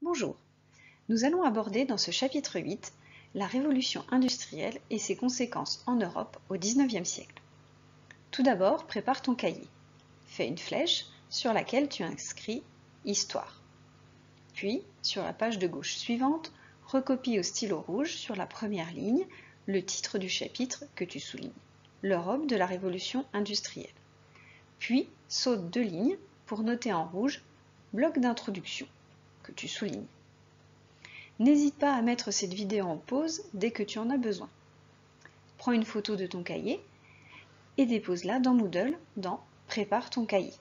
Bonjour, nous allons aborder dans ce chapitre 8 la révolution industrielle et ses conséquences en Europe au XIXe siècle. Tout d'abord, prépare ton cahier. Fais une flèche sur laquelle tu inscris « Histoire ». Puis, sur la page de gauche suivante, recopie au stylo rouge sur la première ligne le titre du chapitre que tu soulignes, l'Europe de la révolution industrielle. Puis, saute 2 lignes pour noter en rouge « Bloc d'introduction » que tu soulignes. N'hésite pas à mettre cette vidéo en pause dès que tu en as besoin. Prends une photo de ton cahier et dépose-la dans Moodle dans « Prépare ton cahier ».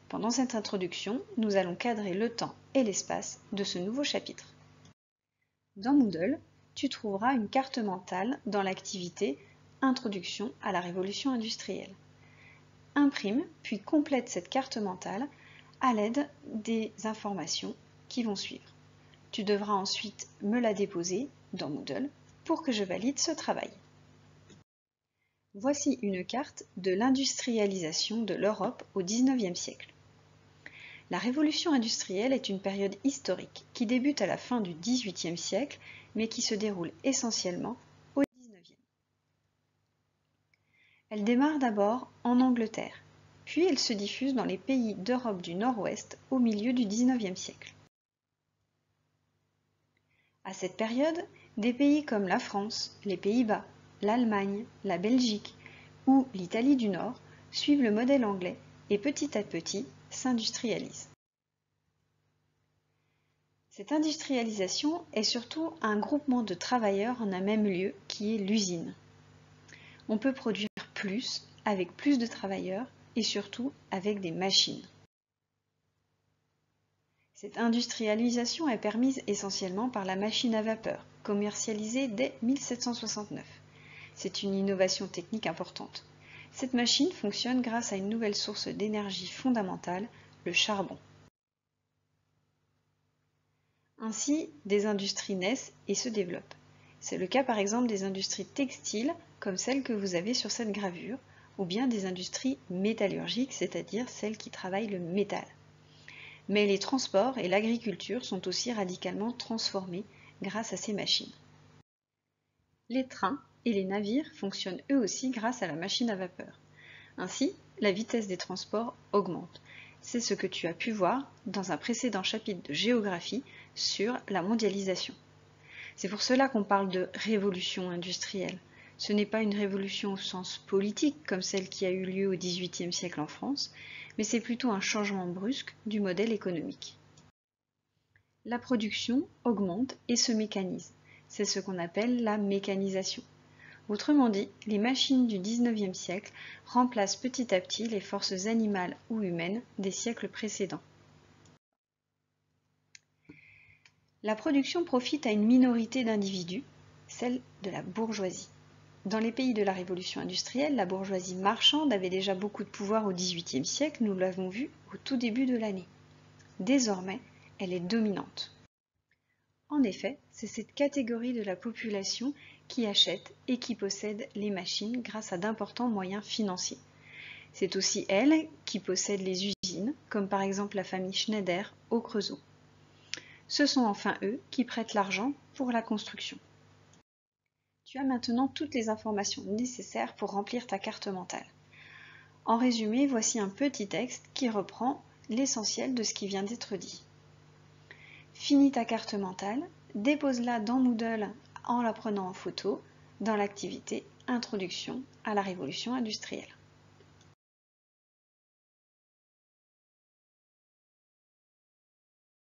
Pendant cette introduction, nous allons cadrer le temps et l'espace de ce nouveau chapitre. Dans Moodle, tu trouveras une carte mentale dans l'activité « Introduction à la révolution industrielle ». Imprime puis complète cette carte mentale à l'aide des informations qui vont suivre. Tu devras ensuite me la déposer dans Moodle pour que je valide ce travail. Voici une carte de l'industrialisation de l'Europe au XIXe siècle. La révolution industrielle est une période historique qui débute à la fin du XVIIIe siècle, mais qui se déroule essentiellement au XIXe. Elle démarre d'abord en Angleterre, puis elle se diffuse dans les pays d'Europe du Nord-Ouest au milieu du XIXe siècle. À cette période, des pays comme la France, les Pays-Bas, l'Allemagne, la Belgique ou l'Italie du Nord suivent le modèle anglais et petit à petit s'industrialisent. Cette industrialisation est surtout un groupement de travailleurs en un même lieu qui est l'usine. On peut produire plus avec plus de travailleurs et surtout avec des machines. Cette industrialisation est permise essentiellement par la machine à vapeur, commercialisée dès 1769. C'est une innovation technique importante. Cette machine fonctionne grâce à une nouvelle source d'énergie fondamentale, le charbon. Ainsi, des industries naissent et se développent. C'est le cas par exemple des industries textiles, comme celle que vous avez sur cette gravure, ou bien des industries métallurgiques, c'est-à-dire celles qui travaillent le métal. Mais les transports et l'agriculture sont aussi radicalement transformés grâce à ces machines. Les trains et les navires fonctionnent eux aussi grâce à la machine à vapeur. Ainsi, la vitesse des transports augmente. C'est ce que tu as pu voir dans un précédent chapitre de géographie sur la mondialisation. C'est pour cela qu'on parle de révolution industrielle. Ce n'est pas une révolution au sens politique comme celle qui a eu lieu au XVIIIe siècle en France, mais c'est plutôt un changement brusque du modèle économique. La production augmente et se mécanise. C'est ce qu'on appelle la mécanisation. Autrement dit, les machines du XIXe siècle remplacent petit à petit les forces animales ou humaines des siècles précédents. La production profite à une minorité d'individus, celle de la bourgeoisie. Dans les pays de la révolution industrielle, la bourgeoisie marchande avait déjà beaucoup de pouvoir au XVIIIe siècle, nous l'avons vu au tout début de l'année. Désormais, elle est dominante. En effet, c'est cette catégorie de la population qui achète et qui possède les machines grâce à d'importants moyens financiers. C'est aussi elle qui possède les usines, comme par exemple la famille Schneider au Creusot. Ce sont enfin eux qui prêtent l'argent pour la construction. Tu as maintenant toutes les informations nécessaires pour remplir ta carte mentale. En résumé, voici un petit texte qui reprend l'essentiel de ce qui vient d'être dit. Finis ta carte mentale, dépose-la dans Moodle en la prenant en photo dans l'activité Introduction à la révolution industrielle.